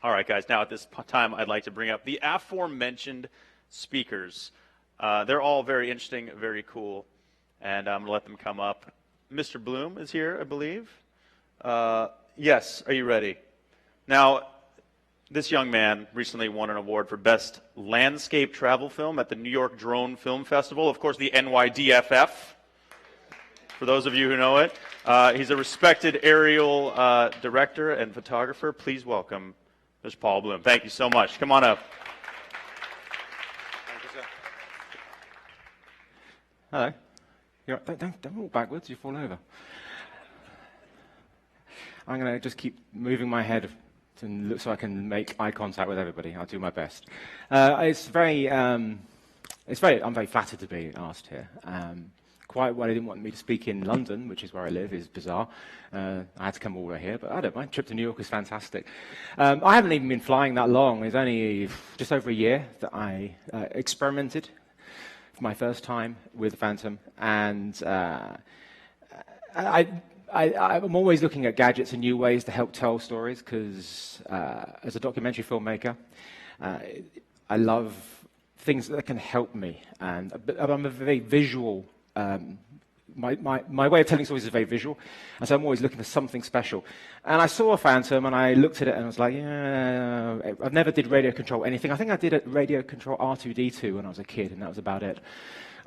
All right, guys. Now at this time, I'd like to bring up the aforementioned speakers. They're all very interesting, very cool, and I'm going to let them come up. Mr. Bloom is here, I believe. Yes, are you ready? Now, this young man recently won an award for Best Landscape Travel Film at the New York Drone Film Festival, of course, the NYDFF, for those of you who know it. He's a respected aerial director and photographer. Please welcome Mr. Paul Bloom. Thank you so much. Come on up. Thank you, sir. Hello. You're right. Don't walk backwards, you fall over. I'm going to just keep moving my head to look so I can make eye contact with everybody. I'll do my best. I'm very flattered to be asked here. Quite why they didn't want me to speak in London, which is where I live, is bizarre. I had to come all the way here, but I don't mind. Trip to New York is fantastic. I haven't even been flying that long. It's only just over a year that I experimented for my first time with the Phantom, and I'm always looking at gadgets and new ways to help tell stories, because as a documentary filmmaker, I love things that can help me, and I'm a very visual. My way of telling stories is very visual, and so I'm always looking for something special. And I saw a Phantom, and I looked at it, and I was like, yeah, I've never did radio control anything. I think I did a radio control R2-D2 when I was a kid, and that was about it.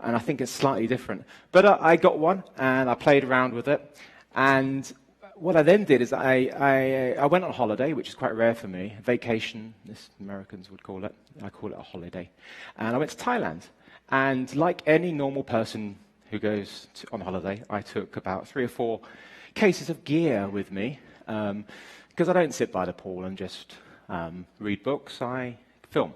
And I think it's slightly different. But I got one, and I played around with it. And what I then did is I went on holiday, which is quite rare for me, vacation, as Americans would call it. I call it a holiday. And I went to Thailand. And like any normal person who goes on holiday, I took about 3 or 4 cases of gear with me, because I don't sit by the pool and just read books, I film.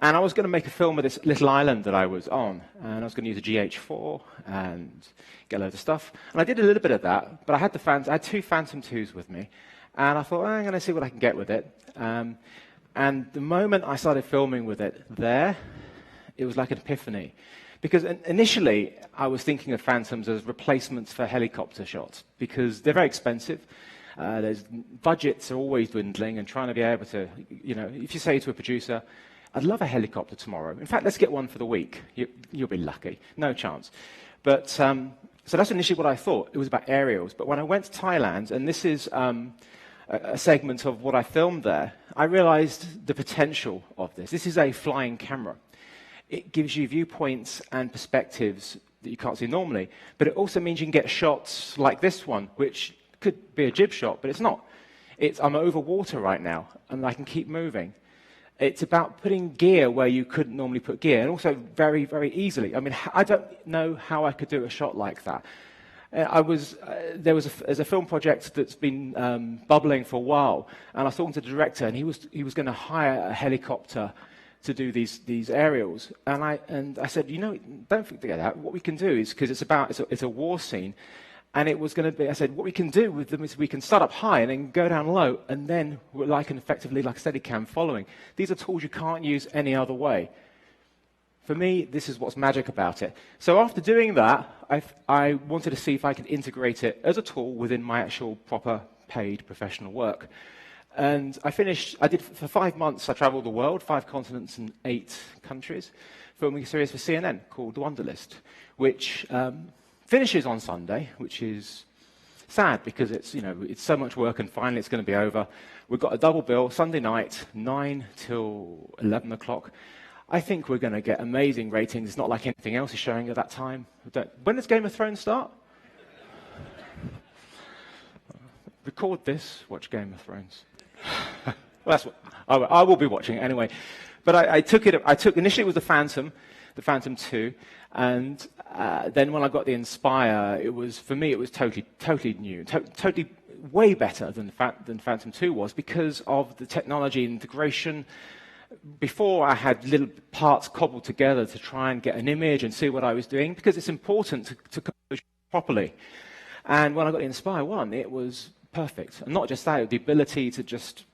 And I was going to make a film of this little island that I was on, and I was going to use a GH4 and get a load of stuff. And I did a little bit of that, but I had 2 Phantom 2s with me, and I thought, I'm going to see what I can get with it. And the moment I started filming with it there, it was like an epiphany. Because initially, I was thinking of Phantoms as replacements for helicopter shots, because they're very expensive. Budgets are always dwindling, and trying to be able to, if you say to a producer, I'd love a helicopter tomorrow. In fact, let's get one for the week. You'll be lucky. No chance. But so that's initially what I thought. It was about aerials. But when I went to Thailand, and this is a segment of what I filmed there, I realized the potential of this. This is a flying camera. It gives you viewpoints and perspectives that you can't see normally. But it also means you can get shots like this one, which could be a jib shot, but it's not. I'm over water right now, and I can keep moving. It's about putting gear where you couldn't normally put gear, and also very, very easily. I mean, I don't know how I could do a shot like that. There's a film project that's been bubbling for a while, and I was talking to the director, and he was going to hire a helicopter to do these aerials, and I said, don't forget that. What we can do is, because it's a war scene, and it was going to be. I said, what we can do with them is we can start up high and then go down low, and then we're effectively like a Steadicam following. These are tools you can't use any other way. For me, this is what's magic about it. So after doing that, I wanted to see if I could integrate it as a tool within my actual proper paid professional work. And I did for 5 months, I traveled the world, 5 continents and 8 countries, filming a series for CNN called The Wanderlist, which finishes on Sunday, which is sad because it's so much work, and finally it's going to be over. We've got a double bill, Sunday night, 9 till 11 o'clock. I think we're going to get amazing ratings. It's not like anything else is showing at that time. When does Game of Thrones start? Record this, watch Game of Thrones. Well, that's what I will be watching it anyway. But I took initially it was the Phantom 2, and then when I got the Inspire, for me it was totally new, totally way better than Phantom 2 was, because of the technology integration. Before, I had little parts cobbled together to try and get an image and see what I was doing, because it's important to compose properly. And when I got the Inspire 1, it was perfect. And not just that, the ability to just,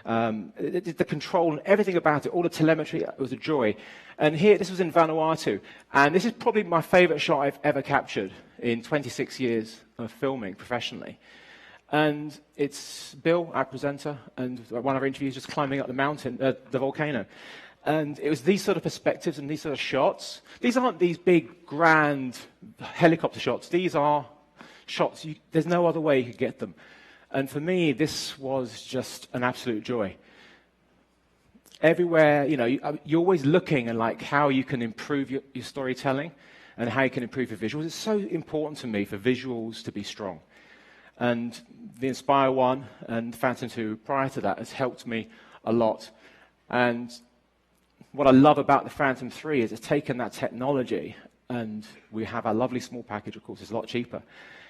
the control and everything about it, all the telemetry, it was a joy. And here, this was in Vanuatu. And this is probably my favorite shot I've ever captured in 26 years of filming professionally. And it's Bill, our presenter, and one of our interviews just climbing up the mountain, the volcano. And it was these sort of perspectives and these sort of shots. These aren't these big, grand helicopter shots. These are shots, there's no other way you could get them. And for me, this was just an absolute joy. Everywhere, you're always looking at like how you can improve your storytelling and how you can improve your visuals. It's so important to me for visuals to be strong. And the Inspire 1 and Phantom 2 prior to that has helped me a lot. And what I love about the Phantom 3 is it's taken that technology, and we have our lovely small package, of course, it's a lot cheaper.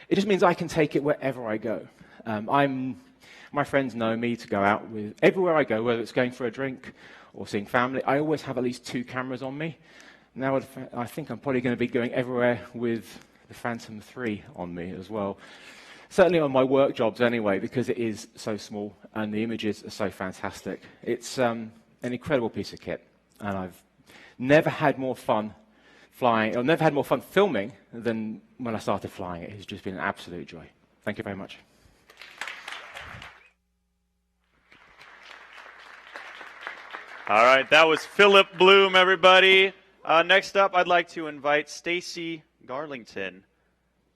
It just means I can take it wherever I go. My friends know me to go out with, everywhere I go, whether it's going for a drink or seeing family, I always have at least 2 cameras on me. Now I think I'm probably going to be going everywhere with the Phantom 3 on me as well. Certainly on my work jobs anyway, because it is so small and the images are so fantastic. It's an incredible piece of kit, and I've never had more fun flying, or never had more fun filming than when I started flying. It has just been an absolute joy. Thank you very much. All right, that was Philip Bloom, everybody. Next up, I'd like to invite Stacy Garlington,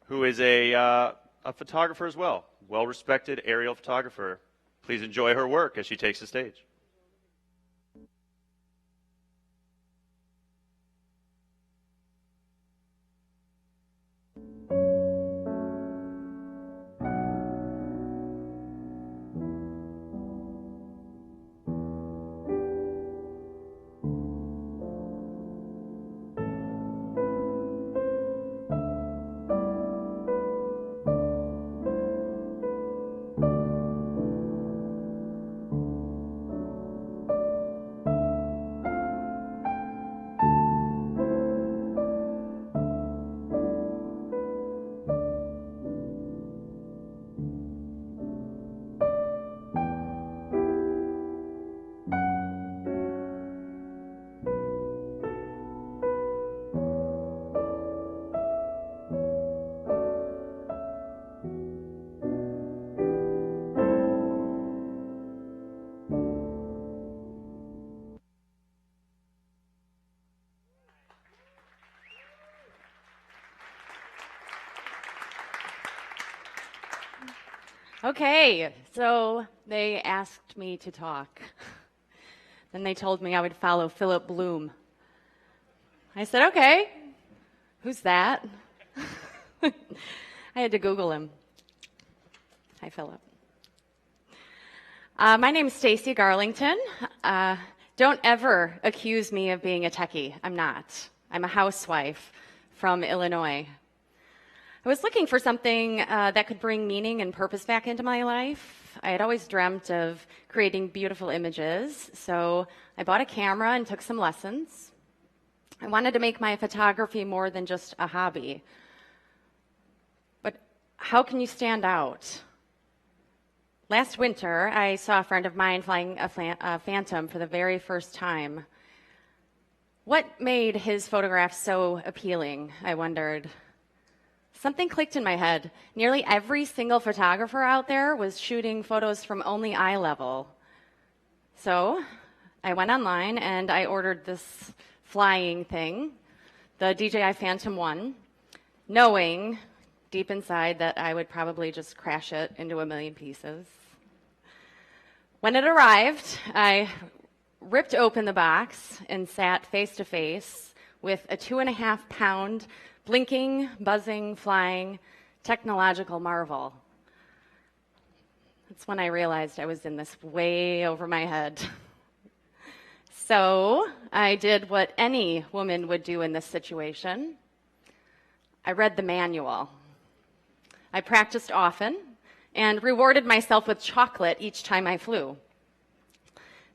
who is a photographer as well, well-respected aerial photographer. Please enjoy her work as she takes the stage. Okay, so they asked me to talk. Then they told me I would follow Philip Bloom. I said, okay, who's that? I had to Google him. Hi, Philip. My name's Stacy Garlington. Don't ever accuse me of being a techie. I'm not. I'm a housewife from Illinois. I was looking for something that could bring meaning and purpose back into my life. I had always dreamt of creating beautiful images, so I bought a camera and took some lessons. I wanted to make my photography more than just a hobby. But how can you stand out? Last winter, I saw a friend of mine flying a Phantom for the very first time. What made his photographs so appealing, I wondered. Something clicked in my head. Nearly every single photographer out there was shooting photos from only eye level. So I went online and I ordered this flying thing, the DJI Phantom 1, knowing deep inside that I would probably just crash it into a million pieces. When it arrived, I ripped open the box and sat face to face with a 2.5-pound blinking, buzzing, flying, technological marvel. That's when I realized I was in this way over my head. So I did what any woman would do in this situation. I read the manual. I practiced often and rewarded myself with chocolate each time I flew.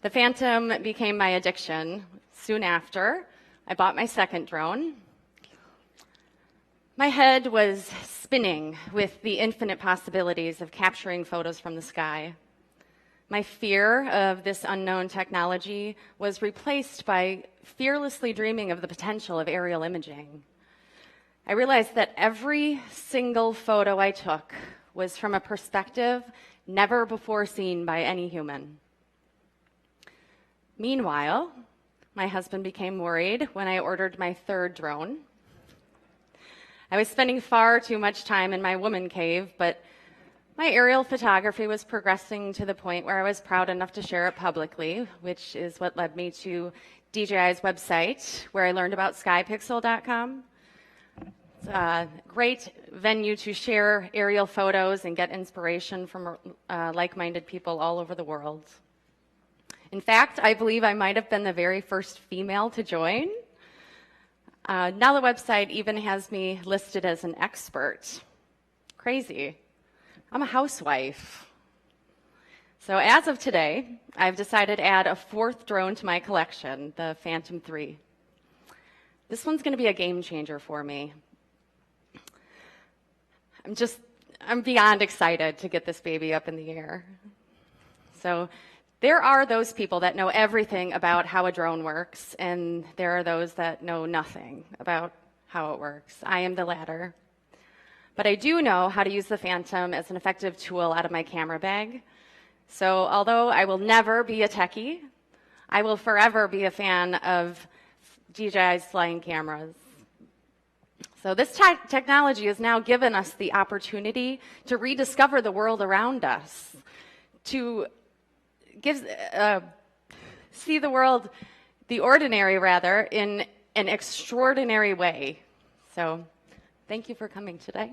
The Phantom became my addiction. Soon after, I bought my second drone. My head was spinning with the infinite possibilities of capturing photos from the sky. My fear of this unknown technology was replaced by fearlessly dreaming of the potential of aerial imaging. I realized that every single photo I took was from a perspective never before seen by any human. Meanwhile, my husband became worried when I ordered my third drone. I was spending far too much time in my woman cave, but my aerial photography was progressing to the point where I was proud enough to share it publicly, which is what led me to DJI's website, where I learned about skypixel.com. It's a great venue to share aerial photos and get inspiration from like-minded people all over the world. In fact, I believe I might have been the very first female to join. Now the website even has me listed as an expert. Crazy. I'm a housewife. So as of today, I've decided to add a fourth drone to my collection, the Phantom 3. This one's going to be a game changer for me. I'm beyond excited to get this baby up in the air. So there are those people that know everything about how a drone works, and there are those that know nothing about how it works. I am the latter. But I do know how to use the Phantom as an effective tool out of my camera bag. So although I will never be a techie, I will forever be a fan of DJI's flying cameras. So this technology has now given us the opportunity to rediscover the world around us, to see the world, the ordinary rather, in an extraordinary way. So thank you for coming today.